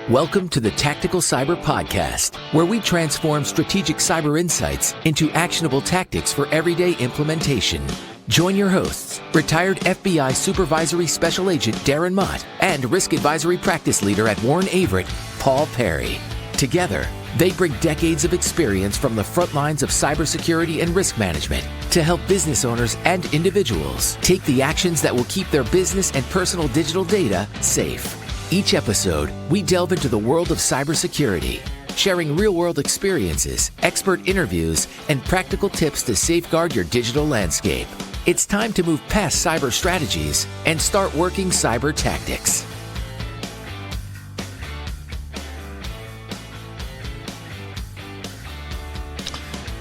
Welcome to the Tactical Cyber Podcast, where we transform strategic cyber insights into actionable tactics for everyday implementation. Join your hosts, retired FBI Supervisory Special Agent Darren Mott and Risk Advisory Practice Leader at Warren Averett, Paul Perry. Together, they bring decades of experience from the front lines of cybersecurity and risk management to help business owners and individuals take the actions that will keep their business and personal digital data safe. Each episode, we delve into the world of cybersecurity, sharing real-world experiences, expert interviews, and practical tips to safeguard your digital landscape. It's time to move past cyber strategies and start working cyber tactics.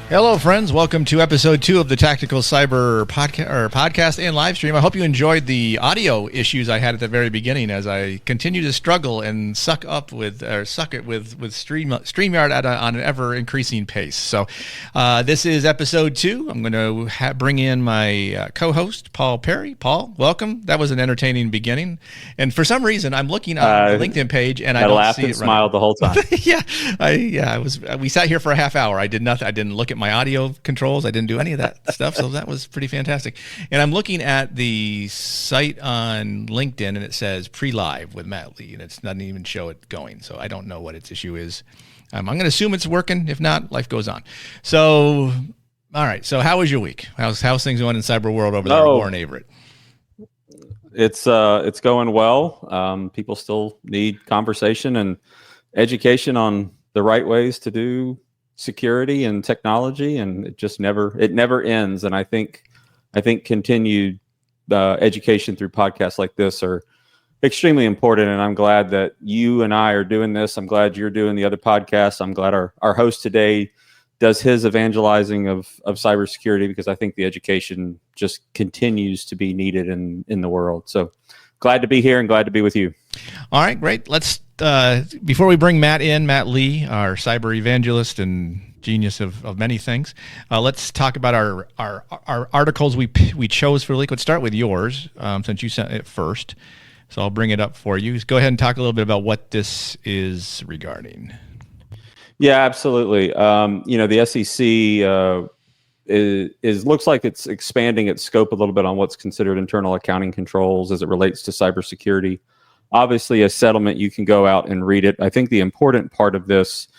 Hello, friends. Welcome to episode 2 of the Tactical Cyber podcast and live stream. I hope you enjoyed the audio issues I had at the very beginning as I continue to struggle and suck it with StreamYard on an ever increasing pace. So this is episode 2. I'm going to bring in my co-host, Paul Perry. Paul, welcome. That was an entertaining beginning. And for some reason, I'm looking on the LinkedIn page and I don't laughed see and it smiled the whole time. We sat here for a half hour. I did nothing. I didn't look at my audio controls. I didn't do any of that stuff. So that was pretty fantastic. And I'm looking at the site on LinkedIn and it says pre-live with Matt Lee and it doesn't even show it going. So I don't know what its issue is. I'm going to assume it's working. If not, life goes on. So, all right. So how was your week? How's things going in cyber world over there at Warren Averett? It's going well. People still need conversation and education on the right ways to do security and technology, and it never ends. And I think continued education through podcasts like this are extremely important. And I'm glad that you and I are doing this. I'm glad you're doing the other podcasts. I'm glad our host today does his evangelizing of cybersecurity, because I think the education just continues to be needed in the world. So glad to be here and glad to be with you. All right, great. Let's before we bring Matt Lee, our cyber evangelist and genius of many things, let's talk about our articles we chose for the week. Let's start with yours, since you sent it first. So I'll bring it up for you. Just go ahead and talk a little bit about what this is regarding. Yeah, absolutely. The SEC looks like it's expanding its scope a little bit on what's considered internal accounting controls as it relates to cybersecurity. Obviously, a settlement, you can go out and read it. I think the important part of this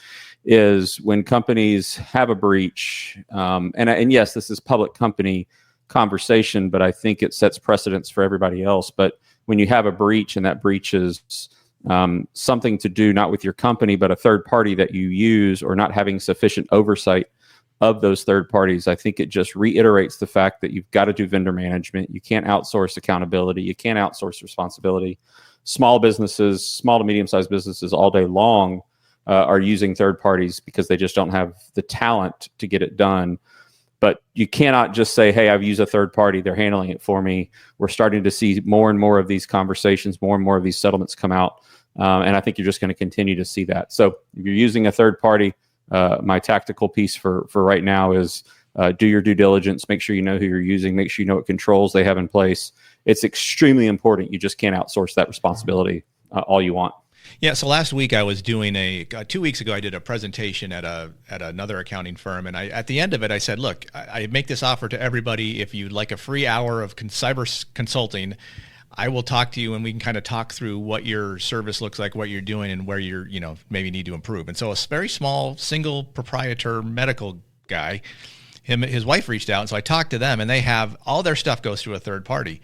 is when companies have a breach, and yes, this is public company conversation, but I think it sets precedents for everybody else. But when you have a breach and that breach is something to do not with your company, but a third party that you use, or not having sufficient oversight of those third parties, I think it just reiterates the fact that you've got to do vendor management. You can't outsource accountability. You can't outsource responsibility. Small businesses, small to medium-sized businesses all day long are using third parties because they just don't have the talent to get it done. But you cannot just say, hey, I've used a third party, they're handling it for me. We're starting to see more and more of these conversations, more and more of these settlements come out. And I think you're just going to continue to see that. So if you're using a third party, my tactical piece for right now is do your due diligence, make sure you know who you're using, make sure you know what controls they have in place. It's extremely important. You just can't outsource that responsibility all you want. Yeah. So last week I was doing 2 weeks ago, I did a presentation at another accounting firm. And at the end of it, I said, look, I make this offer to everybody. If you'd like a free hour of cyber consulting, I will talk to you and we can kind of talk through what your service looks like, what you're doing, and where you're, maybe need to improve. And so a very small single proprietor medical guy, his wife reached out. And so I talked to them, and they have all their stuff goes through a third party.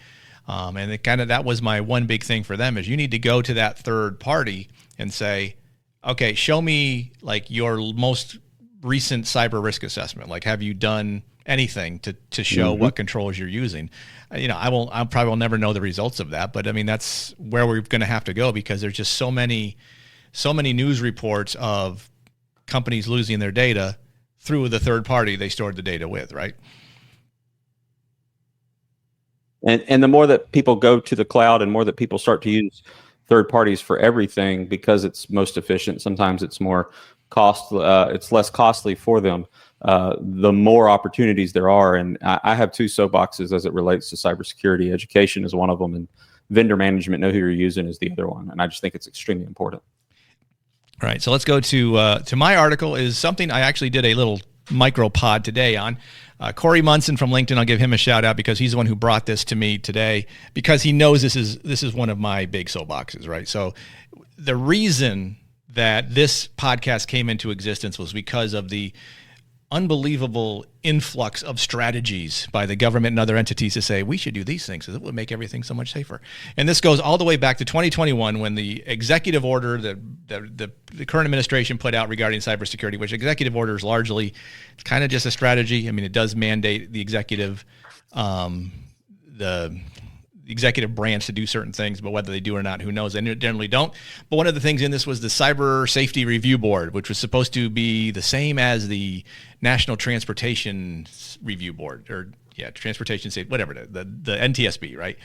And that was my one big thing for them is you need to go to that third party and say, okay, show me like your most recent cyber risk assessment. Like, have you done anything to show what controls you're using? I probably will never know the results of that, but I mean, that's where we're going to have to go, because there's just so many news reports of companies losing their data through the third party they stored the data with, right? And the more that people go to the cloud and more that people start to use third parties for everything, because it's most efficient, sometimes it's more it's less costly for them, the more opportunities there are. And I have 2 soapboxes as it relates to cybersecurity. Education is one of them, and vendor management, know who you're using, is the other one. And I just think it's extremely important. All right, so let's go to my article. Is something I actually did a little micro pod today on. Corey Munson from LinkedIn, I'll give him a shout out because he's the one who brought this to me today because he knows this is one of my big soapboxes, right? So the reason that this podcast came into existence was because of the unbelievable influx of strategies by the government and other entities to say we should do these things because it would make everything so much safer. And this goes all the way back to 2021 when the executive order that the current administration put out regarding cybersecurity, which executive order is largely kind of just a strategy. I mean, it does mandate the executive executive branch to do certain things, but whether they do or not, who knows? They generally don't. But one of the things in this was the Cyber Safety Review Board, which was supposed to be the same as the National Transportation Review Board, or transportation safety, whatever, the NTSB, right?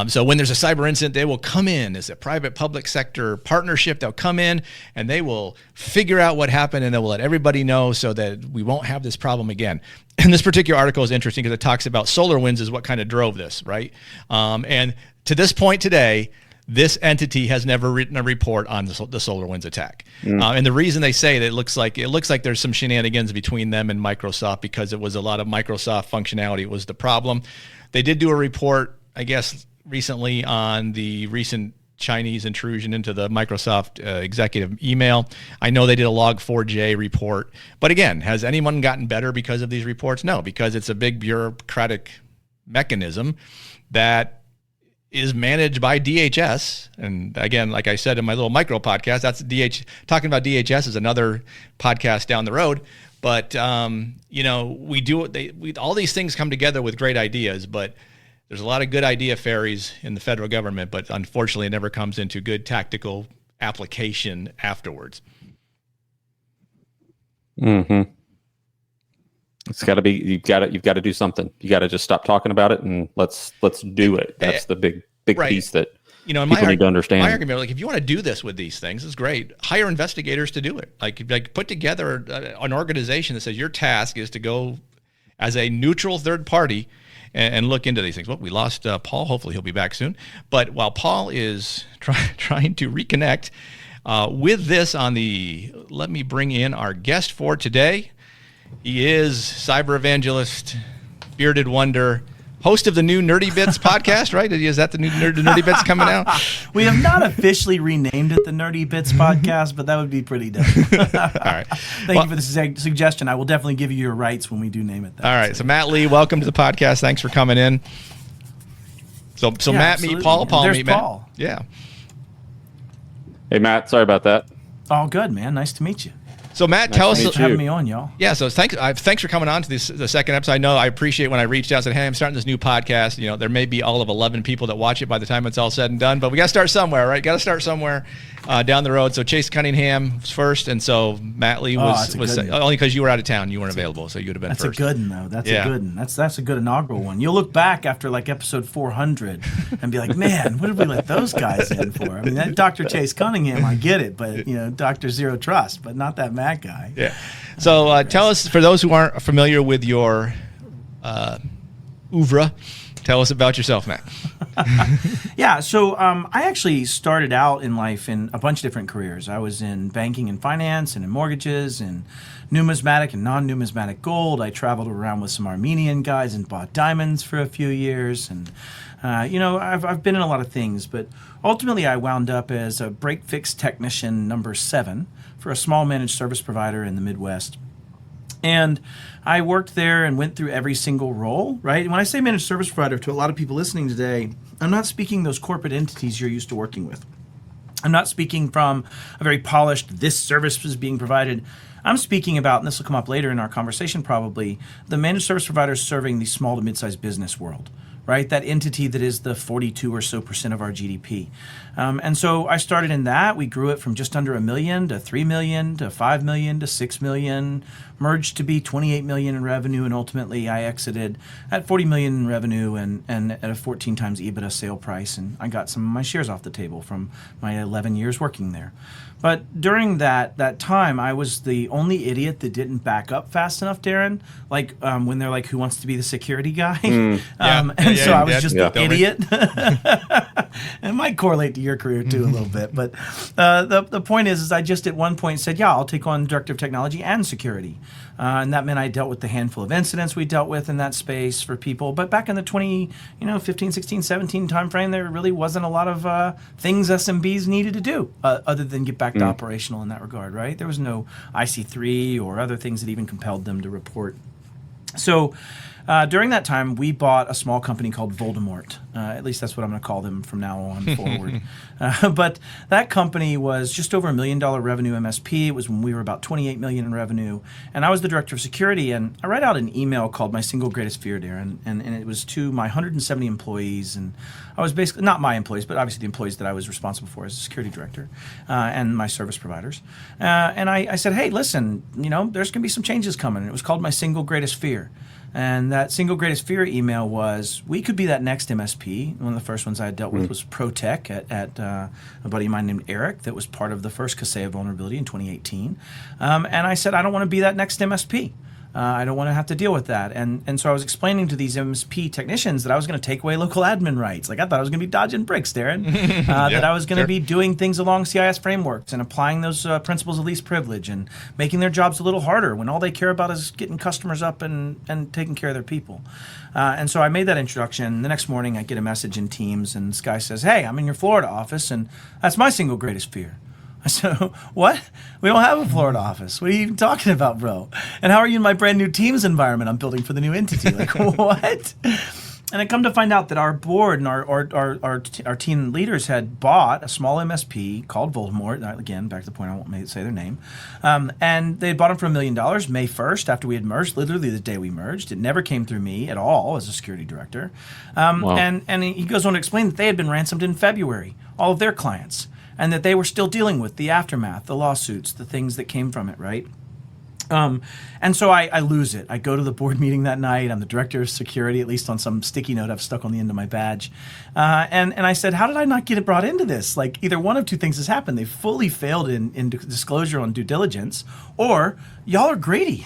So when there's a cyber incident, they will come in as a private-public sector partnership. They'll come in and they will figure out what happened and they will let everybody know so that we won't have this problem again. And this particular article is interesting because it talks about SolarWinds is what kind of drove this, right? And to this point today, this entity has never written a report on the SolarWinds attack. And the reason they say that it looks like there's some shenanigans between them and Microsoft because it was a lot of Microsoft functionality was the problem. They did do a report, I guess, recently on the recent Chinese intrusion into the Microsoft executive email. I know they did a Log4j report. But again, has anyone gotten better because of these reports? No, because it's a big bureaucratic mechanism that is managed by DHS. And again, like I said in my little micro podcast, that's talking about DHS is another podcast down the road. But, all these things come together with great ideas, but there's a lot of good idea fairies in the federal government, but unfortunately it never comes into good tactical application afterwards. Mm-hmm. It's got to be, you've got to do something. You got to just stop talking about it and let's do it. That's the big right. Piece that people need to understand. My argument, like if you want to do this with these things, it's great. Hire investigators to do it. Like put together an organization that says your task is to go as a neutral third party and look into these things. Well, we lost Paul. Hopefully he'll be back soon. But while Paul is trying to reconnect with this let me bring in our guest for today. He is cyber evangelist, bearded wonder, host of the new Nerdy Bits podcast, right? Is that the new Nerdy Bits coming out? We have not officially renamed it the Nerdy Bits podcast, but that would be pretty dope. All right. Thank you for the suggestion. I will definitely give you your rights when we do name it that. All right. So Matt Lee, welcome to the podcast. Thanks for coming in. So Matt, absolutely. Meet Paul. Paul, there's meet Paul. Matt. Yeah. Hey, Matt. Sorry about that. All good, man. Nice to meet you. So Matt, nice tell us. Thanks for having me on, y'all. Yeah, so thanks for coming on to the second episode. I appreciate when I reached out and said, hey, I'm starting this new podcast. There may be all of 11 people that watch it by the time it's all said and done, but we got to start somewhere, right? Got to start somewhere down the road. So Chase Cunningham was first, and so Matt Lee was only because you were out of town, you weren't available, so you would have been first. That's a good one, though. That's a good one. That's a good inaugural one. You'll look back after like episode 400 and be like, man, what did we let those guys in for? I mean, that Dr. Chase Cunningham, I get it, but Dr. Zero Trust, but not that Matt guy. Yeah. So tell us, for those who aren't familiar with your oeuvre, tell us about yourself, Matt. Yeah, so I actually started out in life in a bunch of different careers. I was in banking and finance and in mortgages and numismatic and non-numismatic gold. I traveled around with some Armenian guys and bought diamonds for a few years. And, I've been in a lot of things, but ultimately I wound up as a break-fix technician number 7 for a small managed service provider in the Midwest. And I worked there and went through every single role, right? And when I say managed service provider, to a lot of people listening today, I'm not speaking those corporate entities you're used to working with. I'm not speaking from a very polished, this service is being provided. I'm speaking about, and this will come up later in our conversation probably, the managed service providers serving the small to mid-sized business world. Right, that entity that is the 42% or so of our GDP. And so I started in that. We grew it from just under $1 million to $3 million to $5 million to $6 million, merged to be $28 million in revenue, and ultimately I exited at $40 million in revenue and at a 14 times EBITDA sale price. And I got some of my shares off the table from my 11 years working there. But during that time, I was the only idiot that didn't back up fast enough, Darren. Like when they're like, "Who wants to be the security guy?" So I was just yeah. an idiot. It might correlate to your career too a little bit, but the point is I just at one point said, yeah, I'll take on director of technology and security. And that meant I dealt with the handful of incidents we dealt with in that space for people. But back in the 15, 16, 17 timeframe, there really wasn't a lot of things SMBs needed to do other than get back to operational in that regard, right? There was no IC3 or other things that even compelled them to report. So during that time, we bought a small company called Voldemort. At least that's what I'm going to call them from now on forward. But that company was just over $1 million revenue MSP. It was when we were about $28 million in revenue. And I was the director of security. And I write out an email called My Single Greatest Fear, Darren. And it was to my 170 employees. And I was basically, not my employees, but obviously the employees that I was responsible for as a security director and my service providers. And I said, hey, listen, there's going to be some changes coming. And it was called My Single Greatest Fear. And that single greatest fear email was, we could be that next MSP. One of the first ones I had dealt with was ProTech at a buddy of mine named Eric that was part of the first Kaseya vulnerability in 2018. And I said, I don't want to be that next MSP. I don't want to have to deal with that. And so I was explaining to these MSP technicians that I was going to take away local admin rights. Like I thought I was going to be dodging bricks, Darren. That I was going to be doing things along CIS frameworks and applying those principles of least privilege and making their jobs a little harder when all they care about is getting customers up and taking care of their people. And so I made that introduction. The next morning I get a message in Teams and this guy says, hey, I'm in your Florida office and that's my single greatest fear. I said, what? We don't have a Florida office. What are you even talking about, bro? And how are you in my brand new Teams environment I'm building for the new entity? Like, what? And I come to find out that our board and our team leaders had bought a small MSP called Voldemort. Again, back to the point, I won't say their name. And they had bought them for $1 million May 1st after we had merged, literally the day we merged. It never came through me at all as a security director. Wow. And he goes on to explain that they had been ransomed in February, all of their clients, and that they were still dealing with the aftermath, the lawsuits, the things that came from it, right? And so I lose it. I go to the board meeting that night. I'm the director of security, at least on some sticky note I've stuck on the end of my badge. And I said, how did I not get it brought into this? Like either one of two things has happened. They fully failed in disclosure on due diligence, or y'all are greedy.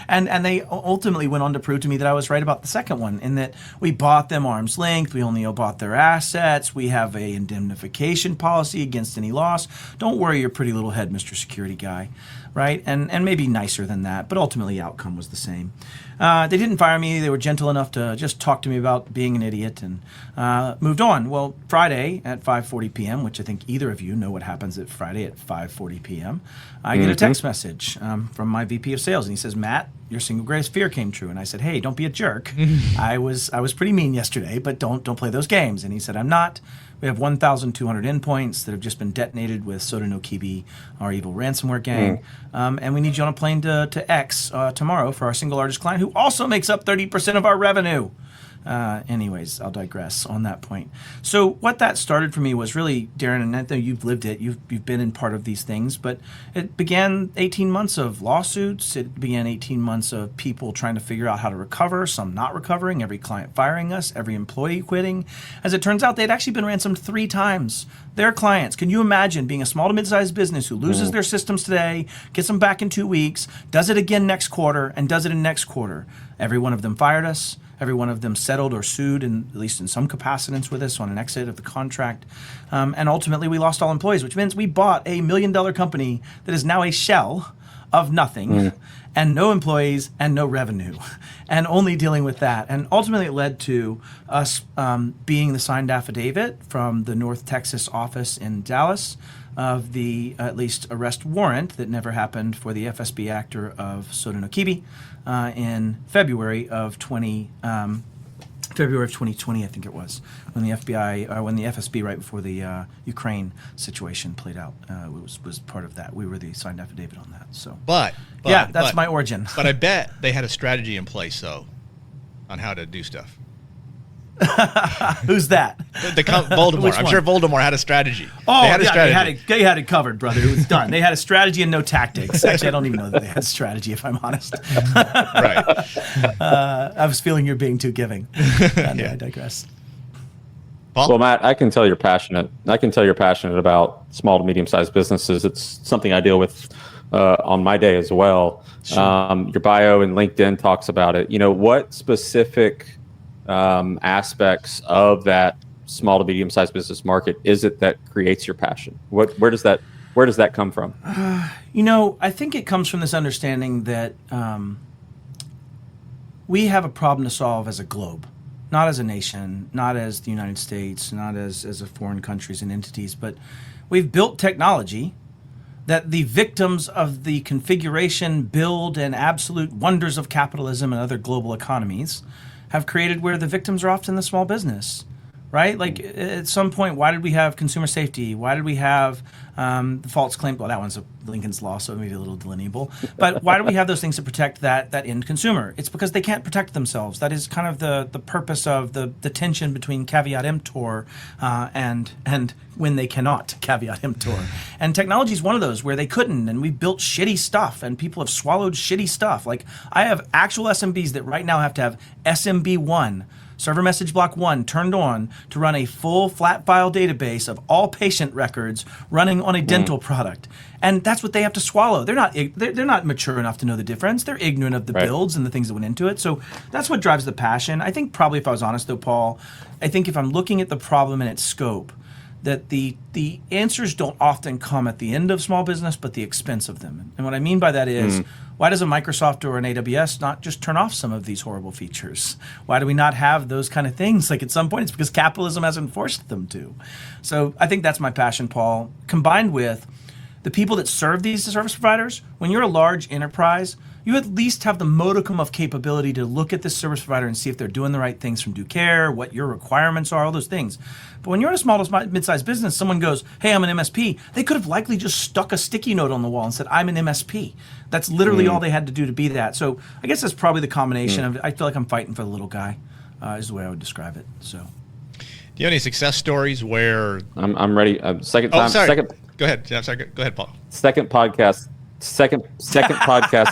and they ultimately went on to prove to me that I was right about the second one, in that we bought them arm's length. We only bought their assets. We have a indemnification policy against any loss. Don't worry your pretty little head, Mr. Security Guy. Right? And maybe nicer than that, but ultimately the outcome was the same. They didn't fire me. They were gentle enough to just talk to me about being an idiot and moved on. Well, Friday at 5:40 p.m., which I think either of you know what happens at Friday at 5:40 p.m., I get a text message from my VP of sales, and he says, Matt, your single greatest fear came true. And I said, hey, don't be a jerk. I was pretty mean yesterday, but don't play those games. And he said, I'm not. We have 1,200 endpoints that have just been detonated with Soda no Kibi, our evil ransomware gang. And we need you on a plane to X tomorrow for our single largest client, who also makes up 30% of our revenue. Anyways, I'll digress on that point. So what that started for me was really, Darren, and I know you've lived it, you've been in part of these things, but it began 18 months of lawsuits. It began 18 months of people trying to figure out how to recover, some not recovering, every client firing us, every employee quitting. As it turns out, they'd actually been ransomed 3 times. Their clients, can you imagine being a small to mid-sized business who loses their systems today, gets them back in 2 weeks, does it again next quarter, and does it in next quarter? Every one of them fired us. Every one of them settled or sued, at least in some capacitance, with us on an exit of the contract. And ultimately, we lost all employees, which means we bought a $1 million company that is now a shell of nothing and no employees and no revenue and only dealing with that. And ultimately, it led to us being the signed affidavit from the North Texas office in Dallas of the, at least, arrest warrant that never happened for the FSB actor of Soda no Kibi in February of 2020, I think it was, when the FSB, right before the Ukraine situation played out, was part of that. We were the signed affidavit on that. So, but that's my origin. But I bet they had a strategy in place, though, on how to do stuff. Who's that? Voldemort. I'm sure Voldemort had a stragy. Oh, they had a strategy. They had it covered, brother. It was done. They had a strategy and no tactics. Actually, I don't even know that they had a strategy, if I'm honest. Right. I was feeling you're being too giving. I digress. Paul? Well, Matt, I can tell you're passionate. About small to medium-sized businesses. It's something I deal with on my day as well. Sure. Your bio and LinkedIn talks about it. What specific aspects of that small to medium sized business market is it that creates your passion? Where does that come from? I think it comes from this understanding that we have a problem to solve as a globe, not as a nation, not as the United States, not as a foreign countries and entities, but we've built technology that the victims of the configuration, build, and absolute wonders of capitalism and other global economies have created, where the victims are often the small business, right? Like at some point, why did we have consumer safety? Why did we have the false claim? Well, that one's Lincoln's Law, so maybe a little delineable. But why do we have those things to protect that end consumer? It's because they can't protect themselves. That is kind of the purpose of the tension between caveat emptor and when they cannot caveat emptor. And technology is one of those where they couldn't, and we built shitty stuff, and people have swallowed shitty stuff. Like I have actual SMBs that right now have to have SMB1, server message block 1, turned on to run a full flat file database of all patient records running on a dental product. And that's what they have to swallow. They're not mature enough to know the difference. They're ignorant of the builds and the things that went into it. So that's what drives the passion. I think probably, if I was honest though, Paul, I think if I'm looking at the problem and its scope, that the answers don't often come at the end of small business, but the expense of them. And what I mean by that is, why does a Microsoft or an AWS not just turn off some of these horrible features? Why do we not have those kind of things? Like at some point, it's because capitalism hasn't forced them to. So I think that's my passion, Paul, combined with the people that serve these service providers. When you're a large enterprise, you at least have the modicum of capability to look at this service provider and see if they're doing the right things from due care, what your requirements are, all those things. But when you're in a small to mid-sized business, someone goes, hey, I'm an MSP. They could have likely just stuck a sticky note on the wall and said, I'm an MSP. That's literally all they had to do to be that. So I guess that's probably the combination of, I feel like I'm fighting for the little guy, is the way I would describe it. So, do you have any success stories where I'm ready? Second Oh, time. sorry. Second. Go ahead. Yeah, sorry. Go ahead, Paul. Second podcast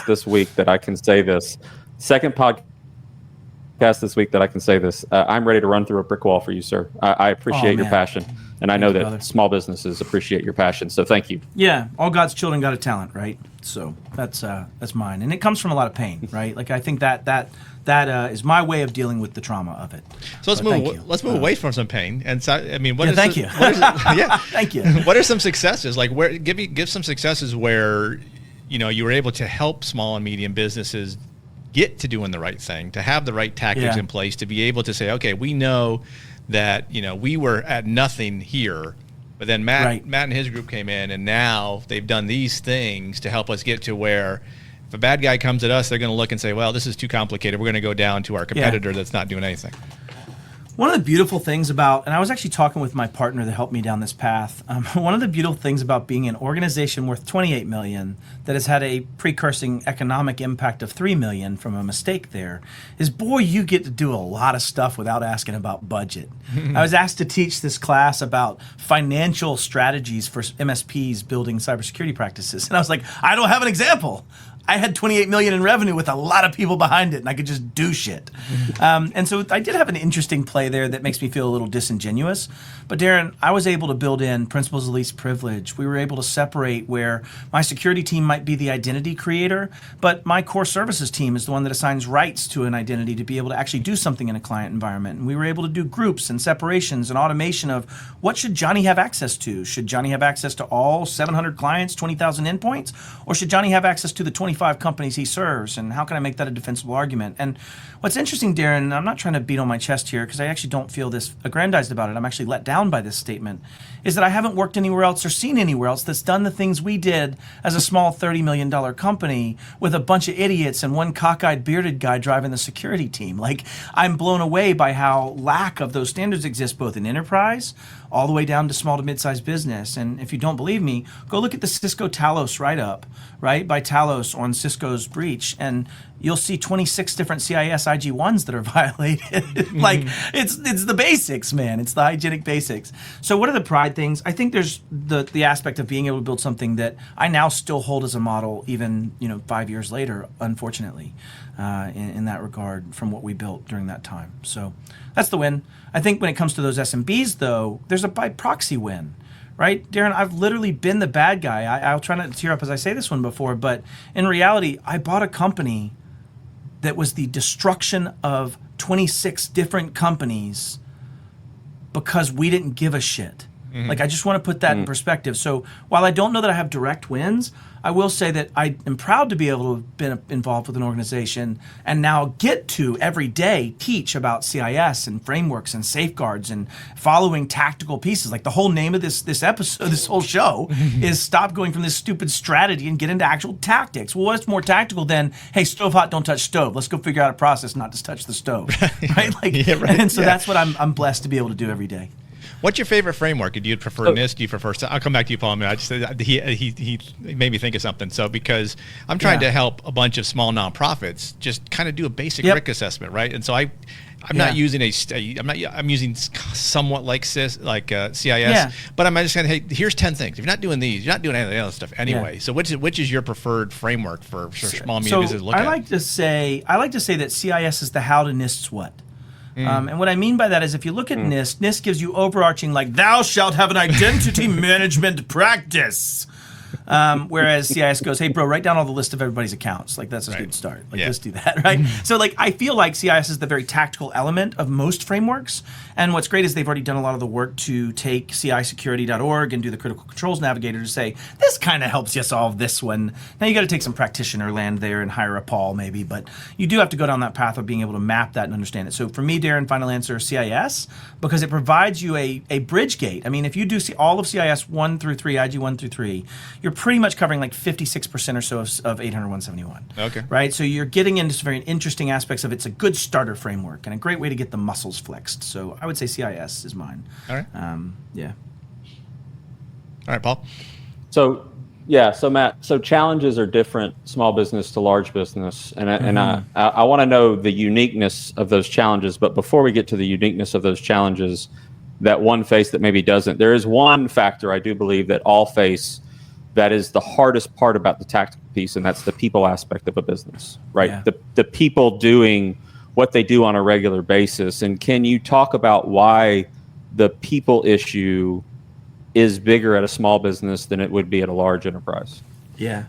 this week that I can say this. Second podcast this week that I can say this. I'm ready to run through a brick wall for you, sir. I appreciate your passion, and I know that brother. small businesses appreciate your passion. So thank you. Yeah, all God's children got a talent, right? So that's mine, and it comes from a lot of pain, right? Like I think that is my way of dealing with the trauma of it. So let's move away from some pain. And so, I mean, thank you. Thank you. What are some successes? Like give some successes where you were able to help small and medium businesses get to doing the right thing, to have the right tactics in place, to be able to say, okay, we know that we were at nothing here, but then Matt and his group came in, and now they've done these things to help us get to where if a bad guy comes at us, they're going to look and say, well, this is too complicated. We're going to go down to our competitor that's not doing anything. One of the beautiful things about, and I was actually talking with my partner that helped me down this path, one of the beautiful things about being an organization worth $28 million that has had a precursing economic impact of $3 million from a mistake there is, boy, you get to do a lot of stuff without asking about budget. I was asked to teach this class about financial strategies for MSPs building cybersecurity practices. And I was like, I don't have an example. I had $28 million in revenue with a lot of people behind it, and I could just do shit. And so I did have an interesting play there that makes me feel a little disingenuous. But Darren, I was able to build in principles of least privilege. We were able to separate where my security team might be the identity creator, but my core services team is the one that assigns rights to an identity to be able to actually do something in a client environment. And we were able to do groups and separations and automation of what should Johnny have access to? Should Johnny have access to all 700 clients, 20,000 endpoints? Or should Johnny have access to the 25 companies he serves? And how can I make that a defensible argument? And what's interesting, Darren, and I'm not trying to beat on my chest here because I actually don't feel this aggrandized about it. I'm actually let down by this statement, is that I haven't worked anywhere else or seen anywhere else that's done the things we did as a small $30 million company with a bunch of idiots and one cockeyed bearded guy driving the security team. Like, I'm blown away by how lack of those standards exist both in enterprise all the way down to small to mid-sized business. And if you don't believe me, go look at the Cisco Talos write-up, right, by Talos on Cisco's breach, and you'll see 26 different CIS IG1s that are violated. Like, it's the basics, man. It's the hygienic basics. So what are the pride things? I think there's the aspect of being able to build something that I now still hold as a model even 5 years later, unfortunately, in that regard from what we built during that time. So that's the win. I think when it comes to those SMBs, though, there's a by proxy win. Right, Darren, I've literally been the bad guy. I'll try not to tear up as I say this one before, but in reality, I bought a company that was the destruction of 26 different companies because we didn't give a shit. Like, I just want to put that in perspective. So while I don't know that I have direct wins, I will say that I am proud to be able to have been involved with an organization and now get to every day teach about CIS and frameworks and safeguards and following tactical pieces. Like, the whole name of this episode, this whole show is stop going from this stupid strategy and get into actual tactics. Well, what's more tactical than, hey, stove hot, don't touch stove. Let's go figure out a process not to touch the stove, right? Like, and so that's what I'm blessed to be able to do every day. What's your favorite framework? Do you prefer NIST? Do you prefer? I'll come back to you, Paul. I just he made me think of something. So because I'm trying to help a bunch of small nonprofits just kind of do a basic risk assessment, right? And so I'm not using I'm using somewhat like CIS, but I'm just saying, hey, here's 10 things. If you're not doing these, you're not doing any of the other stuff anyway. So which is your preferred framework for small medium business to look at? I like to say that CIS is the how to NIST's what. And what I mean by that is if you look at NIST gives you overarching, like, thou shalt have an identity management practice. Whereas CIS goes, hey, bro, write down all the list of everybody's accounts. Like, that's a good start. Like, let's do that, right? So, like, I feel like CIS is the very tactical element of most frameworks. And what's great is they've already done a lot of the work to take CIsecurity.org and do the critical controls navigator to say, this kind of helps you solve this one. Now, you got to take some practitioner land there and hire a Paul, maybe. But you do have to go down that path of being able to map that and understand it. So, for me, Darren, final answer, CIS, because it provides you a bridge gate. I mean, if you do see all of CIS 1 through 3, IG 1 through 3, you're pretty much covering like 56% or so of 800-171. Okay. Right? So you're getting into some very interesting aspects of it's a good starter framework and a great way to get the muscles flexed. So I would say CIS is mine. All right. Yeah. All right, Paul. So Matt, challenges are different, small business to large business. And I want to know the uniqueness of those challenges. But before we get to the uniqueness of those challenges, that one face that maybe doesn't, there is one factor I do believe that all face that is the hardest part about the tactical piece, and that's the people aspect of a business, right? Yeah. The people doing what they do on a regular basis. And can you talk about why the people issue is bigger at a small business than it would be at a large enterprise? Yeah.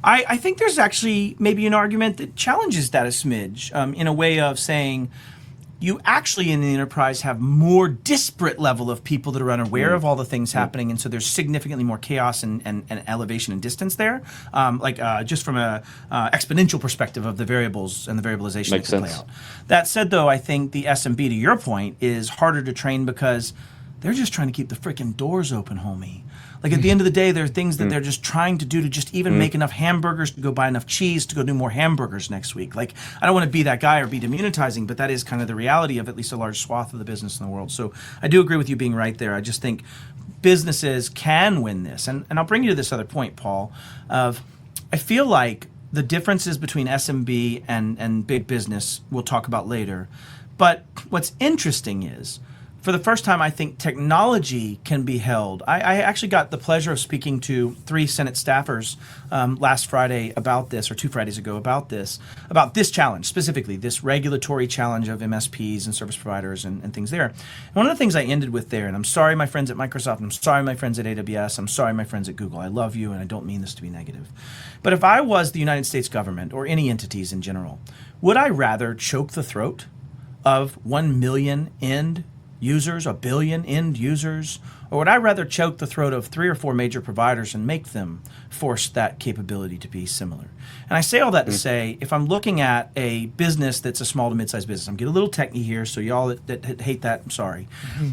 I think there's actually maybe an argument that challenges that a smidge in a way of saying, you actually in the enterprise have more disparate level of people that are unaware of all the things happening, and so there's significantly more chaos and elevation and distance there, just from a exponential perspective of the variables and the variabilization that can play out. That said, though, I think the SMB, to your point, is harder to train because they're just trying to keep the freaking doors open, homie. Like, at the end of the day, there are things that they're just trying to do to just even make enough hamburgers to go buy enough cheese to go do more hamburgers next week. Like, I don't want to be that guy or be demonetizing, but that is kind of the reality of at least a large swath of the business in the world. So I do agree with you being right there. I just think businesses can win this. And I'll bring you to this other point, Paul, of I feel like the differences between SMB and big business we'll talk about later. But what's interesting is, for the first time, I think technology can be held. I actually got the pleasure of speaking to 3 Senate staffers last Friday about this, or 2 Fridays ago about this challenge, specifically this regulatory challenge of MSPs and service providers and things there. And one of the things I ended with there, and I'm sorry my friends at Microsoft, I'm sorry my friends at AWS, I'm sorry my friends at Google, I love you and I don't mean this to be negative. But if I was the United States government, or any entities in general, would I rather choke the throat of 1 million end users, 1 billion end users, or would I rather choke the throat of 3 or 4 major providers and make them force that capability to be similar? And I say all that to say, if I'm looking at a business that's a small to mid-sized business, I'm getting a little techie here, so y'all that hate that, I'm sorry.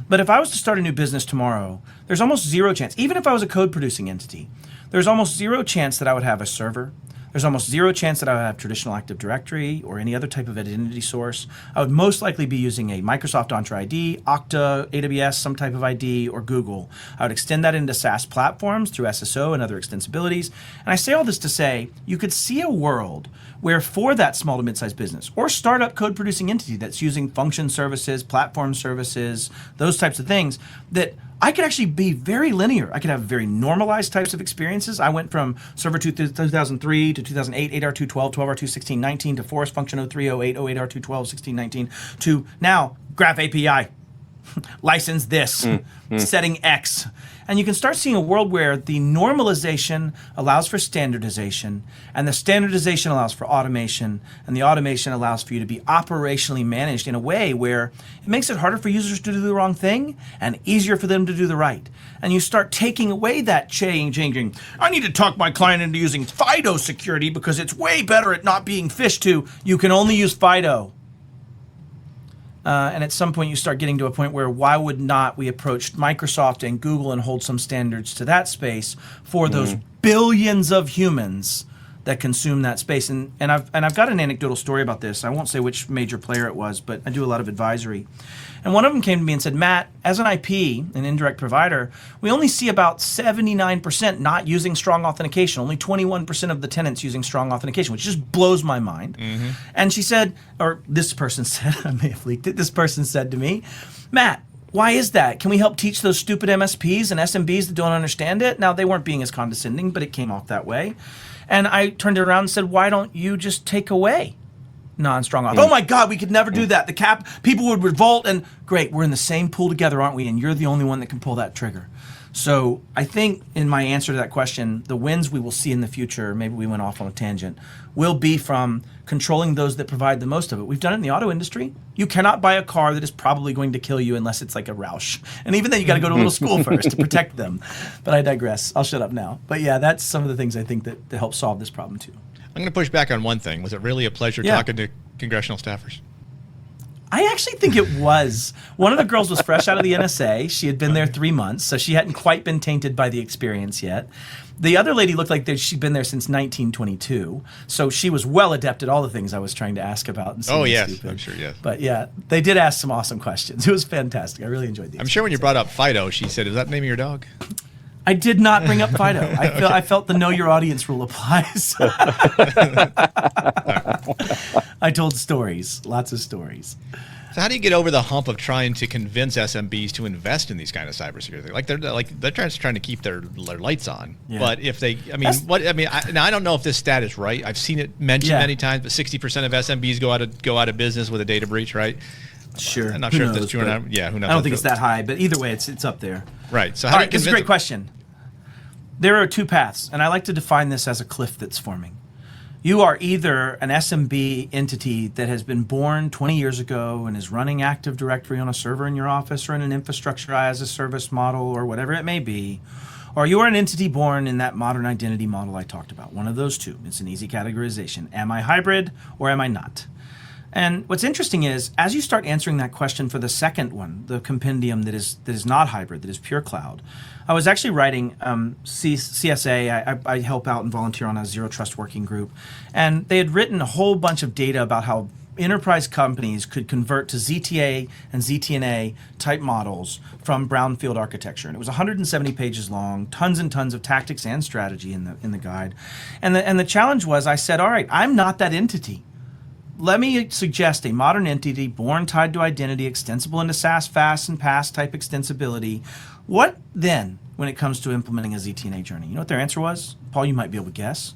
But if I was to start a new business tomorrow, there's almost zero chance, even if I was a code-producing entity, there's almost zero chance that I would have a server. There's almost zero chance that I would have traditional Active Directory or any other type of identity source. I would most likely be using a Microsoft Entra ID, Okta, AWS, some type of ID, or Google. I would extend that into SaaS platforms through SSO and other extensibilities. And I say all this to say, you could see a world where for that small to mid-sized business or startup code-producing entity that's using function services, platform services, those types of things, that I could actually be very linear. I could have very normalized types of experiences. I went from Server 2003 to 2008, 8R212, 12R2, 1619 to Forest Function 03, 08, 08R212, 1619 to now Graph API. license this, setting X. And you can start seeing a world where the normalization allows for standardization, and the standardization allows for automation, and the automation allows for you to be operationally managed in a way where it makes it harder for users to do the wrong thing and easier for them to do the right. And you start taking away that changing. I need to talk my client into using FIDO security because it's way better at not being phished to. You can only use FIDO. And at some point you start getting to a point where why would not we approach Microsoft and Google and hold some standards to that space for those billions of humans that consume that space. And I've got an anecdotal story about this. I won't say which major player it was, but I do a lot of advisory. And one of them came to me and said, Matt, as an IP, an indirect provider, we only see about 79% not using strong authentication, only 21% of the tenants using strong authentication, which just blows my mind. And she said, or this person said, I may have leaked it, this person said to me, Matt, why is that? Can we help teach those stupid MSPs and SMBs that don't understand it? Now, they weren't being as condescending, but it came off that way. And I turned it around and said, why don't you just take away non-strong auth? Oh my God, we could never do that. People would revolt, and great, we're in the same pool together, aren't we? And you're the only one that can pull that trigger. So I think in my answer to that question, the wins we will see in the future, maybe we went off on a tangent, will be from controlling those that provide the most of it. We've done it in the auto industry. You cannot buy a car that is probably going to kill you unless it's like a Roush. And even then, you got to go to a little school first to protect them. But I digress. I'll shut up now. But yeah, that's some of the things I think that help solve this problem too. I'm going to push back on one thing. Was it really a pleasure talking to congressional staffers? I actually think it was. One of the girls was fresh out of the NSA. She had been there 3 months, so she hadn't quite been tainted by the experience yet. The other lady looked like she'd been there since 1922, so she was well adept at all the things I was trying to ask about. And yes, stupid. I'm sure, yes. But yeah, they did ask some awesome questions. It was fantastic. I really enjoyed the experience. I'm sure when you brought up Fido, she said, is that the name of your dog? I did not bring up Fido. I felt the know your audience rule applies. I told stories, lots of stories. So how do you get over the hump of trying to convince SMBs to invest in these kind of cybersecurity? They're just trying to keep their lights on. Yeah. But if they, I don't know if this stat is right. I've seen it mentioned many times, but 60% of SMBs go out of business with a data breach, right? Sure. I'm not sure if that's true or not. Yeah, who knows? I don't think it's that high, but either way, it's up there. Right. So this is a great question. There are two paths, and I like to define this as a cliff that's forming. You are either an SMB entity that has been born 20 years ago and is running Active Directory on a server in your office or in an infrastructure as a service model or whatever it may be, or you are an entity born in that modern identity model I talked about. One of those two. It's an easy categorization. Am I hybrid or am I not? And what's interesting is, as you start answering that question for the second one, the compendium that is not hybrid, that is pure cloud, I was actually writing CSA. I help out and volunteer on a Zero Trust working group. And they had written a whole bunch of data about how enterprise companies could convert to ZTA and ZTNA type models from brownfield architecture. And it was 170 pages long, tons and tons of tactics and strategy in the guide. And the challenge was, I said, all right, I'm not that entity. Let me suggest a modern entity born tied to identity, extensible into SaaS, FAS, and PaaS type extensibility. What then when it comes to implementing a ZTNA journey? You know what their answer was? Paul, you might be able to guess.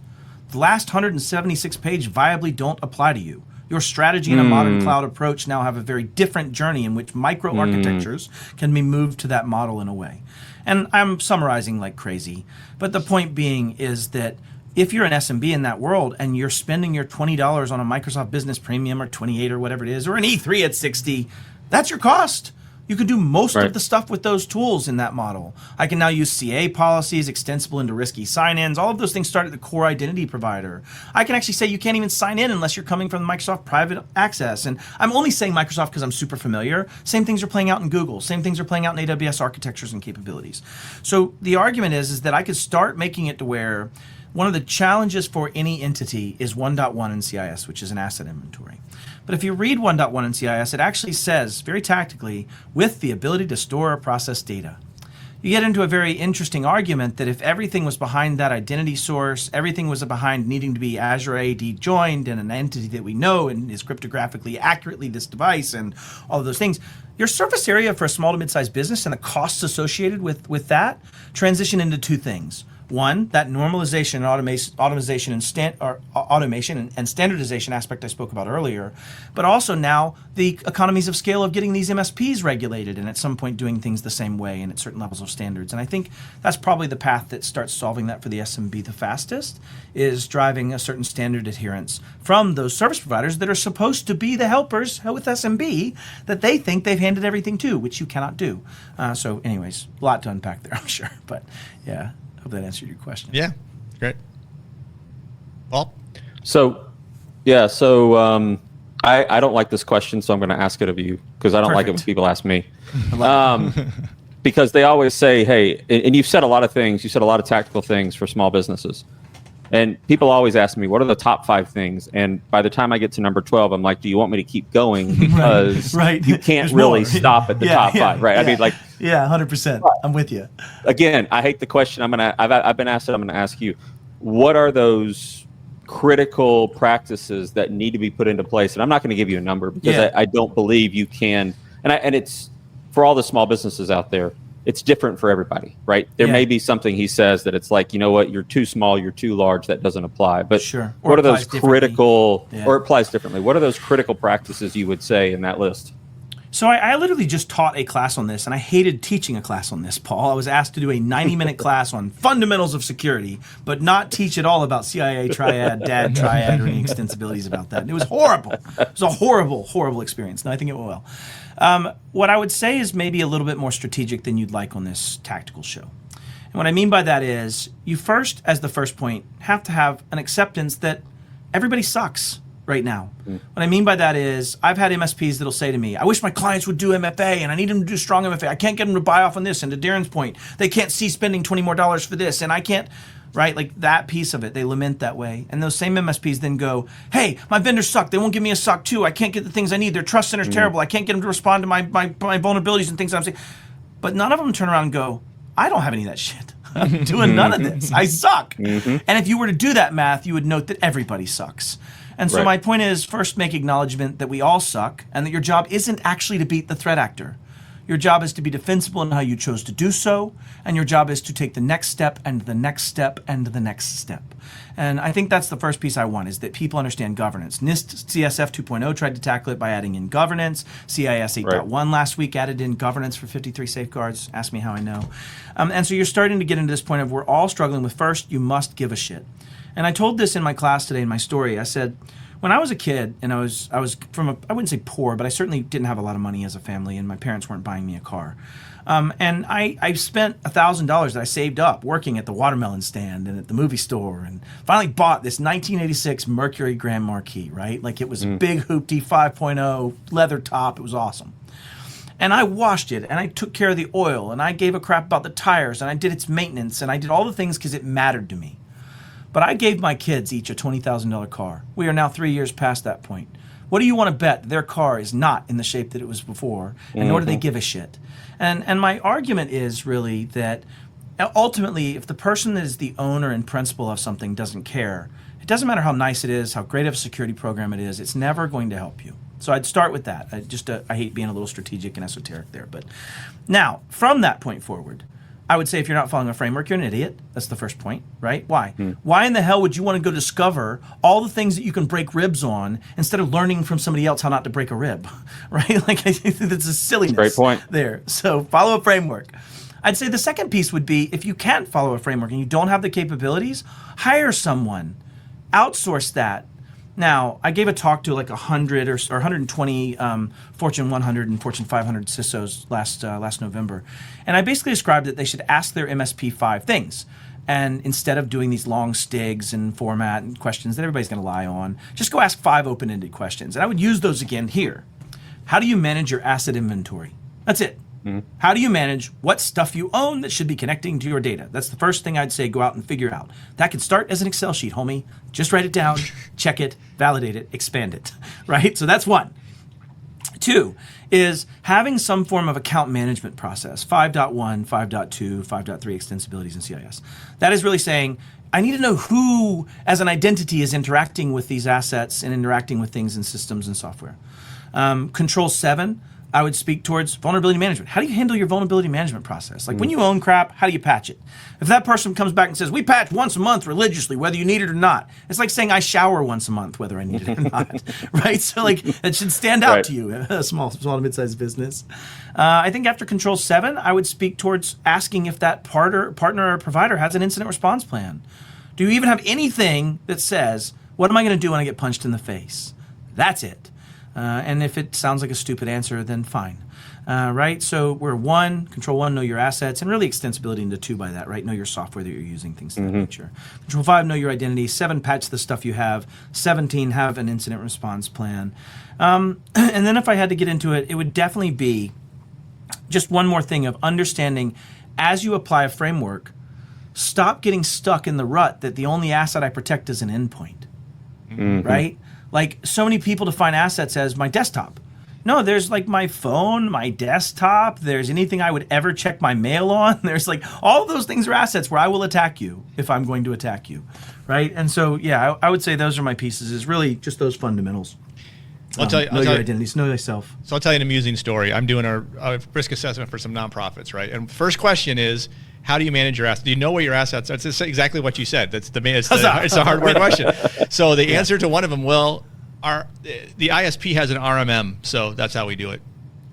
The last 176 page viably don't apply to you. Your strategy and a modern cloud approach now have a very different journey in which micro-architectures can be moved to that model in a way. And I'm summarizing like crazy, but the point being is that if you're an SMB in that world and you're spending your $20 on a Microsoft Business Premium or 28 or whatever it is, or an E3 at 60, that's your cost. You can do most of the stuff with those tools in that model. I can now use CA policies, extensible into risky sign-ins. All of those things start at the core identity provider. I can actually say you can't even sign in unless you're coming from the Microsoft Private Access. And I'm only saying Microsoft because I'm super familiar. Same things are playing out in Google. Same things are playing out in AWS architectures and capabilities. So the argument is that I could start making it to where one of the challenges for any entity is 1.1 in CIS, which is an asset inventory. But if you read 1.1 in CIS, it actually says, very tactically, with the ability to store or process data. You get into a very interesting argument that if everything was behind that identity source, everything was behind needing to be Azure AD joined and an entity that we know and is cryptographically accurately this device and all of those things, your surface area for a small to mid-sized business and the costs associated with that transition into two things. One, that normalization and automation and standardization aspect I spoke about earlier, but also now the economies of scale of getting these MSPs regulated and at some point doing things the same way and at certain levels of standards. And I think that's probably the path that starts solving that for the SMB the fastest, is driving a certain standard adherence from those service providers that are supposed to be the helpers with SMB that they think they've handed everything to, which you cannot do. So anyways, a lot to unpack there, I'm sure. But yeah. Hope that answered your question. Yeah, great. Well, I don't like this question, so I'm going to ask it of you because I don't like it when people ask me. Because they always say, hey, and you've said a lot of things, you said a lot of tactical things for small businesses. And people always ask me, what are the top 5 things? And by the time I get to number 12, I'm like, do you want me to keep going? Because you can't really stop at the top 5, right? I mean, like, 100%. I'm with you. Again, I hate the question. I've been asked it. I'm going to ask you, what are those critical practices that need to be put into place? And I'm not going to give you a number because I don't believe you can. And it's for all the small businesses out there. It's different for everybody, right? There may be something he says that it's like, you know what, you're too small, you're too large, that doesn't apply. But sure. What are those critical, or it applies differently? What are those critical practices you would say in that list? So I literally just taught a class on this, and I hated teaching a class on this, Paul. I was asked to do a 90-minute class on fundamentals of security, but not teach at all about CIA triad, DAD triad, or any extensibilities about that. And it was horrible. It was a horrible, horrible experience. No, I think it went well. What I would say is maybe a little bit more strategic than you'd like on this tactical show. And what I mean by that is you first, as the first point, have to have an acceptance that everybody sucks right now. What I mean by that is I've had MSPs that'll say to me, I wish my clients would do MFA and I need them to do strong MFA. I can't get them to buy off on this. And to Darren's point, they can't see spending $20 more for this. And I can't, right? Like that piece of it, they lament that way. And those same MSPs then go, hey, my vendors suck. They won't give me a SOC 2. I can't get the things I need. Their trust center's terrible. I can't get them to respond to my vulnerabilities and things that I'm saying. But none of them turn around and go, I don't have any of that shit. I'm doing none of this. I suck. And if you were to do that math, you would note that everybody sucks. And so my point is, first make acknowledgement that we all suck and that your job isn't actually to beat the threat actor. Your job is to be defensible in how you chose to do so, and your job is to take the next step and the next step and the next step. And I think that's the first piece I want, is that people understand governance. NIST CSF 2.0 tried to tackle it by adding in governance. CIS 8.1 last week added in governance for 53 safeguards. Ask me how I know. And so you're starting to get into this point of we're all struggling with, first, you must give a shit. And I told this in my class today in my story. I said, when I was a kid, and I was from a, I wouldn't say poor, but I certainly didn't have a lot of money as a family, and my parents weren't buying me a car. And I spent $1,000 that I saved up working at the watermelon stand and at the movie store, and finally bought this 1986 Mercury Grand Marquis, right? Like it was a big hoopty 5.0 leather top. It was awesome. And I washed it, and I took care of the oil, and I gave a crap about the tires, and I did its maintenance, and I did all the things because it mattered to me. But I gave my kids each a $20,000 car. We are now 3 years past that point. What do you want to bet their car is not in the shape that it was before, and nor do they give a shit? And my argument is really that ultimately, if the person that is the owner and principal of something doesn't care, it doesn't matter how nice it is, how great of a security program it is, it's never going to help you. So I'd start with that. I hate being a little strategic and esoteric there. But now, from that point forward, I would say if you're not following a framework, you're an idiot. That's the first point, right? Why? Why in the hell would you want to go discover all the things that you can break ribs on instead of learning from somebody else how not to break a rib, right? Like, I think that's a silliness. Great point. There. So follow a framework. I'd say the second piece would be if you can't follow a framework and you don't have the capabilities, hire someone. Outsource that. Now, I gave a talk to like 100 or 120 Fortune 100 and Fortune 500 CISOs last November. And I basically described that they should ask their MSP 5 things. And instead of doing these long stigs and format and questions that everybody's going to lie on, just go ask 5 open-ended questions. And I would use those again here. How do you manage your asset inventory? That's it. How do you manage what stuff you own that should be connecting to your data? That's the first thing I'd say, go out and figure out. That can start as an Excel sheet, homie. Just write it down, check it, validate it, expand it, right? So that's 1. 2 is having some form of account management process, 5.1, 5.2, 5.3 extensibilities in CIS. That is really saying, I need to know who, as an identity, is interacting with these assets and interacting with things in systems and software. Control 7, I would speak towards vulnerability management. How do you handle your vulnerability management process? Like when you own crap, how do you patch it? If that person comes back and says, we patch once a month religiously, whether you need it or not, it's like saying I shower once a month, whether I need it or not, right? So like it should stand out to you, a small to mid-sized business. I think after Control 7, I would speak towards asking if that partner or provider has an incident response plan. Do you even have anything that says, what am I going to do when I get punched in the face? That's it. And if it sounds like a stupid answer, then fine. Right? So we're 1, Control 1, know your assets, and really extensibility into 2 by that, right? Know your software that you're using, things of that nature. Control 5, know your identity. 7, patch the stuff you have. 17, have an incident response plan. And then if I had to get into it, it would definitely be just one more thing of understanding as you apply a framework, stop getting stuck in the rut that the only asset I protect is an endpoint, right? Like so many people define assets as my desktop. No, there's like my phone, my desktop, there's anything I would ever check my mail on. There's like all of those things are assets where I will attack you if I'm going to attack you, right? And so, yeah, I would say those are my pieces, is really just those fundamentals. I'll tell you, know your identities, know thyself. So I'll tell you an amusing story. I'm doing a risk assessment for some nonprofits, right? And first question is, how do you manage your assets? Do you know what your assets are? It's exactly what you said. It's a hardware question. So the answer to one of them, well, the ISP has an RMM, so that's how we do it.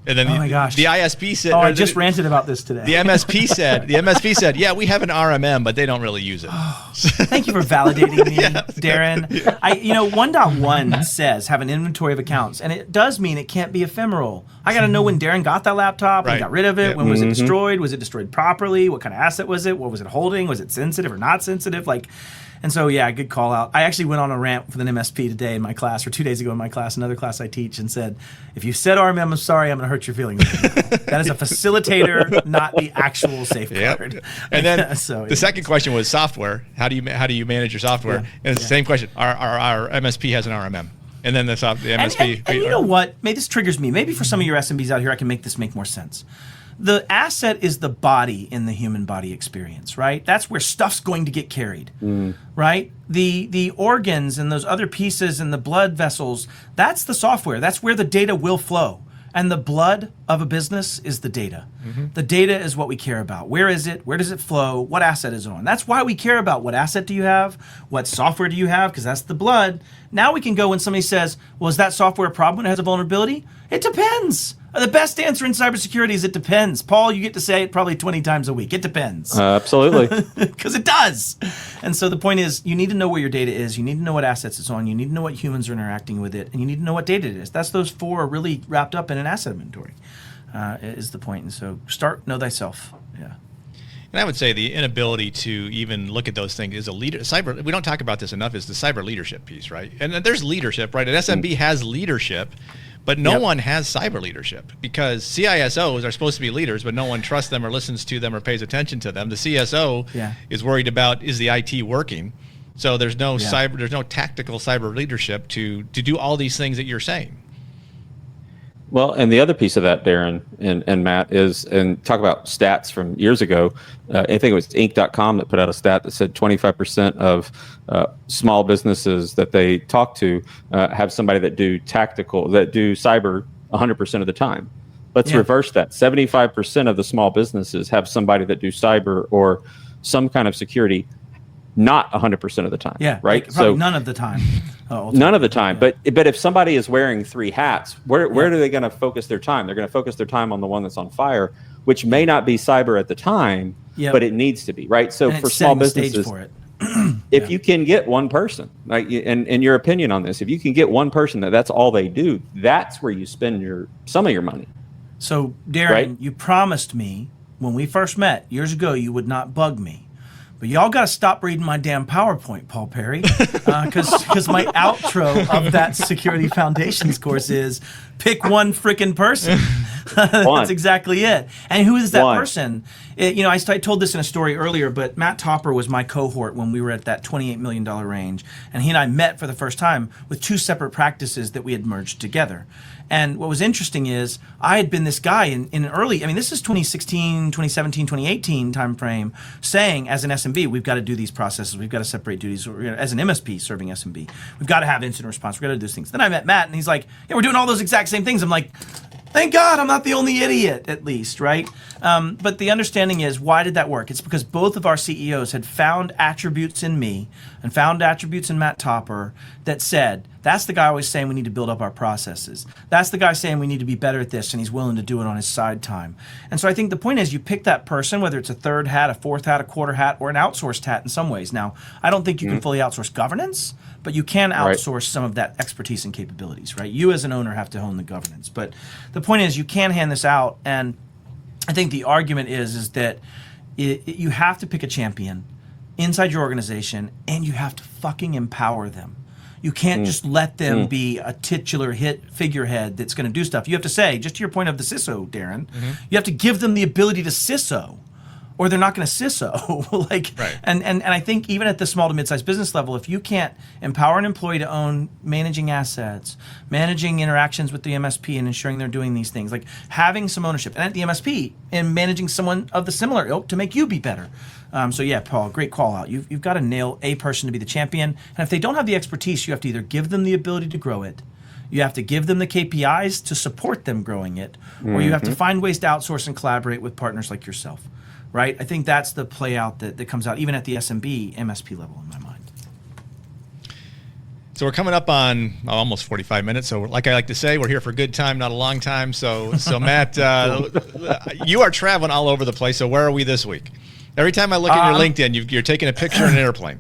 And then the ISP said, I just ranted about this today. The MSP said, yeah, we have an RMM, but they don't really use it. Thank you for validating me, Darren. 1.1 says have an inventory of accounts, and it does mean it can't be ephemeral. I got to know when Darren got that laptop, when he got rid of it, when was it destroyed, was it destroyed properly, what kind of asset was it, what was it holding, was it sensitive or not sensitive, And so, yeah, good call out. I actually went on a rant with an MSP today in my class, or 2 days ago in my class, another class I teach, and said, if you said RMM, I'm sorry, I'm going to hurt your feelings. That is a facilitator, not the actual safeguard. Yep. And then the second question was software. How do you manage your software? And it's the same question. Our MSP has an RMM. And then the MSP. And you know what? Maybe this triggers me. Maybe for some of your SMBs out here, I can make this make more sense. The asset is the body in the human body experience, right? That's where stuff's going to get carried, right? The organs and those other pieces and the blood vessels, that's the software. That's where the data will flow. And the blood of a business is the data. The data is what we care about. Where is it? Where does it flow? What asset is it on? That's why we care about what asset do you have? What software do you have? Because that's the blood. Now we can go when somebody says, well, is that software a problem when it has a vulnerability? It depends. The best answer in cybersecurity is it depends. Paul, you get to say it probably 20 times a week. It depends. Absolutely. Because it does. And so the point is, you need to know where your data is. You need to know what assets it's on. You need to know what humans are interacting with it. And you need to know what data it is. That's those 4 are really wrapped up in an asset inventory, is the point. And so know thyself. Yeah. And I would say the inability to even look at those things is a leader. We don't talk about this enough, is the cyber leadership piece, right? And there's leadership, right? An SMB has leadership, but no one has cyber leadership, because CISOs are supposed to be leaders, but no one trusts them or listens to them or pays attention to them. The CSO is worried about, is the IT working? So there's no there's no tactical cyber leadership to do all these things that you're saying. Well, and the other piece of that, Darren and Matt, is, and talk about stats from years ago, I think it was Inc.com that put out a stat that said 25% of small businesses that they talk to have somebody that do cyber 100% of the time. Let's reverse that. 75% of the small businesses have somebody that do cyber or some kind of security not 100% of the time. Yeah, right. Like so none of the time. None of the time. But if somebody is wearing 3 hats, where are they going to focus their time? They're going to focus their time on the one that's on fire, which may not be cyber at the time, but it needs to be, right? So for small businesses, for it. If you can get one person, right, and your opinion on this, if you can get one person that's all they do, that's where you spend some of your money. So Darren, you promised me when we first met years ago you would not bug me. But y'all got to stop reading my damn PowerPoint, Paul Perry, because my outro of that Security Foundations course is pick one freaking person. That's exactly it. And who is that person? I told this in a story earlier, but Matt Topper was my cohort when we were at that $28 million range. And he and I met for the first time with 2 separate practices that we had merged together. And what was interesting is I had been this guy in early, this is 2016, 2017, 2018 timeframe, saying as an SMB, we've got to do these processes. We've got to separate duties. As an MSP serving SMB, we've got to have incident response. We've got to do these things. Then I met Matt and he's like, yeah, we're doing all those exact same things. I'm like, Thank God I'm not the only idiot, at least, right? But the understanding is, why did that work? It's because both of our CEOs had found attributes in me and found attributes in Matt Topper that said, that's the guy always saying we need to build up our processes. That's the guy saying we need to be better at this, and he's willing to do it on his side time. And so I think the point is, you pick that person, whether it's a third hat, a fourth hat, a quarter hat, or an outsourced hat in some ways. Now, I don't think you can fully outsource governance, but you can outsource some of that expertise and capabilities, right? You as an owner have to own the governance. But the point is, you can hand this out, and I think the argument is that you have to pick a champion inside your organization, and you have to fucking empower them. You can't just let them be a titular figurehead that's going to do stuff. You have to say, just to your point of the CISO, Darren, you have to give them the ability to CISO, or they're not going to CISO. Right. And I think even at the small to mid-sized business level, if you can't empower an employee to own managing assets, managing interactions with the MSP and ensuring they're doing these things, like having some ownership, and at the MSP, and managing someone of the similar ilk to make you be better. So yeah, Paul, great call out. You've got to nail a person to be the champion. And if they don't have the expertise, you have to either give them the ability to grow it, you have to give them the KPIs to support them growing it, or you have to find ways to outsource and collaborate with partners like yourself. Right? I think that's the play out that comes out even at the SMB, MSP level in my mind. So we're coming up on almost 45 minutes. So like I like to say, we're here for a good time, not a long time. So Matt, you are traveling all over the place. So where are we this week? Every time I look at your LinkedIn, you're taking a picture in an airplane.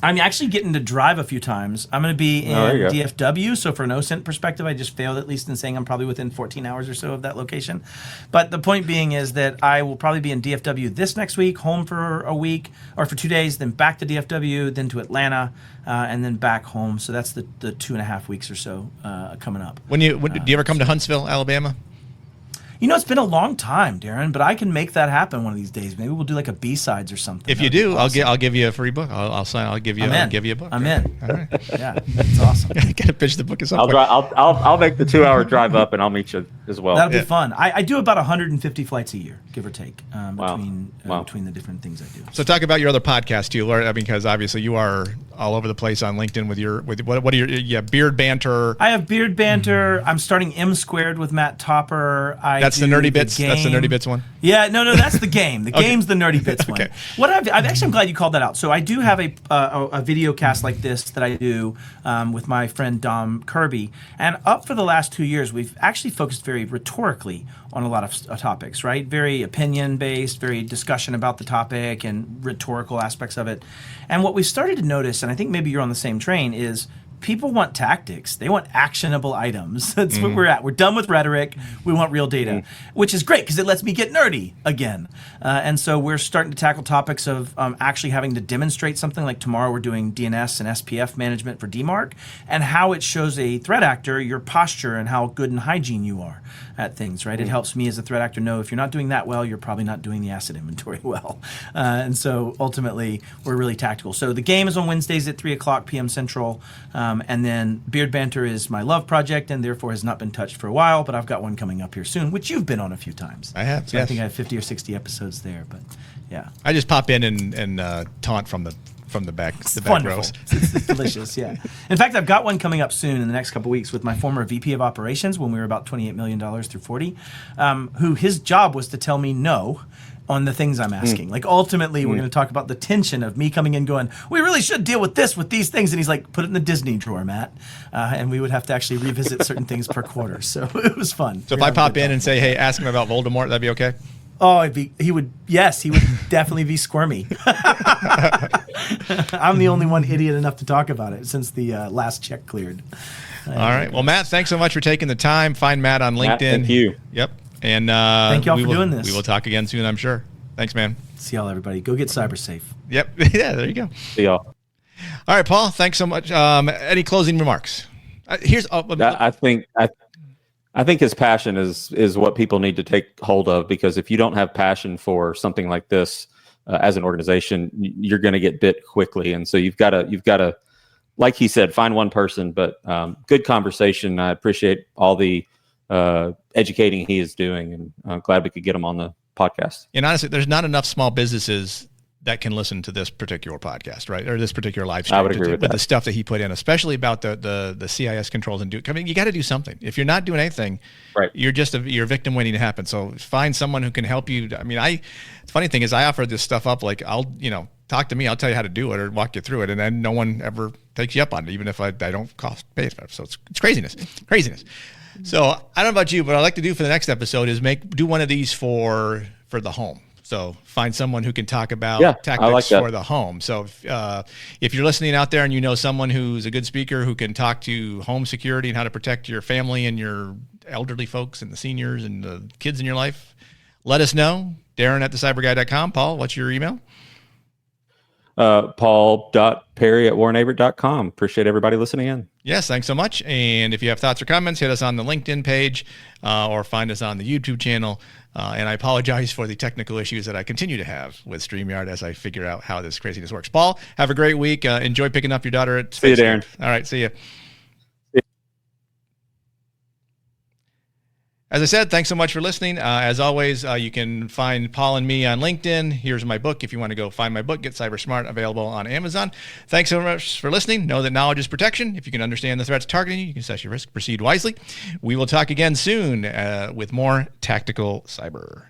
I'm actually getting to drive a few times. I'm going to be in DFW, so for an OSINT perspective, I just failed at least in saying I'm probably within 14 hours or so of that location. But the point being is that I will probably be in DFW this next week, home for a week, or for 2 days, then back to DFW, then to Atlanta, and then back home. So that's the 2.5 weeks or so coming up. Do you ever come to Huntsville, Alabama? You know, it's been a long time, Darren, but I can make that happen one of these days. Maybe we'll do like a B-sides or something. If you do, awesome. I'll give you a free book. I'll give you a book. I'm in. All right. Yeah, that's awesome. Gotta pitch the book at some point. I'll make the 2-hour drive up, and I'll meet you as well. That'll be fun. I do about 150 flights a year, give or take, between the different things I do. So talk about your other podcast too, Laura, because obviously you are all over the place on LinkedIn with what are your Beard Banter. I have Beard Banter. I'm starting M Squared with Matt Topper. That's the Nerdy Bits. That's the Nerdy Bits one. Yeah, no, that's the game. The game's the Nerdy Bits one. Okay. I'm glad you called that out. So I do have a video cast like this that I do with my friend Dom Kirby, and up for the last 2 years, we've actually focused very rhetorically on a lot of topics, right? Very opinion based, very discussion about the topic and rhetorical aspects of it. And what we've started to notice, and I think maybe you're on the same train, is people want tactics. They want actionable items. That's what we're at. We're done with rhetoric. We want real data, which is great because it lets me get nerdy again. And so we're starting to tackle topics of actually having to demonstrate something. Like tomorrow we're doing DNS and SPF management for DMARC, and how it shows a threat actor your posture and how good in hygiene you are at things, right? It helps me as a threat actor know if you're not doing that well, you're probably not doing the asset inventory well. And so ultimately, we're really tactical. So the game is on Wednesdays at 3 o'clock p.m. Central. And then Beard Banter is my love project and therefore has not been touched for a while, but I've got one coming up here soon, which you've been on a few times. I have, so yes. I think I have 50 or 60 episodes there, but yeah. I just pop in and taunt from the back, it's back rows. It's delicious, yeah. In fact, I've got one coming up soon in the next couple of weeks with my former VP of operations when we were about $28 million through 40, who his job was to tell me no on the things I'm asking. Like ultimately, we're going to talk about the tension of me coming in going, we really should deal with these things. And he's like, put it in the Disney drawer, Matt. And we would have to actually revisit certain things per quarter. So it was fun. So if I pop in and say, hey, ask him about Voldemort, that'd be okay? Oh, he would definitely be squirmy. I'm the only one idiot enough to talk about it since the last check cleared. All right. Well, Matt, thanks so much for taking the time. Find Matt on LinkedIn. Matt, thank you. Yep. And thank y'all for doing this. We will talk again soon, I'm sure. Thanks, man. See y'all, everybody. Go get cyber safe. Yep. Yeah, there you go. See y'all. All right, Paul, thanks so much. Any closing remarks? I think his passion is what people need to take hold of, because if you don't have passion for something like this as an organization, you're going to get bit quickly. And so you've got to, like he said, find one person. But good conversation. I appreciate all the educating he is doing, and I'm glad we could get him on the podcast. And honestly, there's not enough small businesses that can listen to this particular podcast, right? Or this particular live stream. I would agree with that. The stuff that he put in, especially about the CIS controls and I mean, you got to do something. If you're not doing anything, right, you're just you're a victim waiting to happen. So find someone who can help you. I mean, the funny thing is I offer this stuff up, like talk to me, I'll tell you how to do it or walk you through it. And then no one ever takes you up on it, even if I don't pay for it. So it's craziness. So I don't know about you, but what I'd like to do for the next episode is do one of these for the home. So find someone who can talk about tactics for the home. So if you're listening out there and you know someone who's a good speaker who can talk to home security and how to protect your family and your elderly folks and the seniors and the kids in your life, let us know. Darren at thecyberguy.com. Paul, what's your email? Paul.perry@warrenaverett.com. Appreciate everybody listening in. Yes, thanks so much. And if you have thoughts or comments, hit us on the LinkedIn page or find us on the YouTube channel. And I apologize for the technical issues that I continue to have with StreamYard as I figure out how this craziness works. Paul, have a great week. Enjoy picking up your daughter at Space. See you, Darren. All right, see you. As I said, thanks so much for listening. As always, you can find Paul and me on LinkedIn. Here's my book. If you want to go find my book, Get Cyber Smart, available on Amazon. Thanks so much for listening. Know that knowledge is protection. If you can understand the threats targeting you, you can assess your risk, proceed wisely. We will talk again soon with more Tactical Cyber.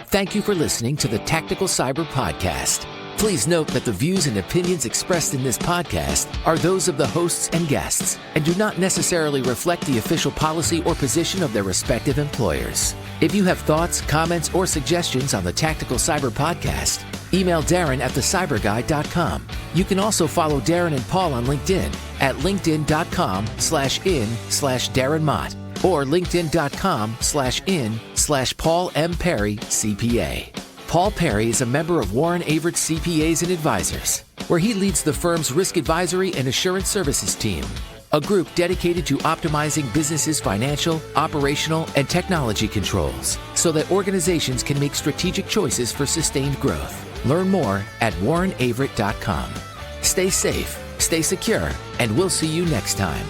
Thank you for listening to the Tactical Cyber Podcast. Please note that the views and opinions expressed in this podcast are those of the hosts and guests and do not necessarily reflect the official policy or position of their respective employers. If you have thoughts, comments, or suggestions on the Tactical Cyber Podcast, email Darren at thecyberguy.com. You can also follow Darren and Paul on LinkedIn at linkedin.com/in/Darren Mott or linkedin.com/in/Paul M. Perry CPA. Paul Perry is a member of Warren Averett CPAs and Advisors, where he leads the firm's risk advisory and assurance services team, a group dedicated to optimizing businesses' financial, operational, and technology controls so that organizations can make strategic choices for sustained growth. Learn more at warrenaverett.com. Stay safe, stay secure, and we'll see you next time.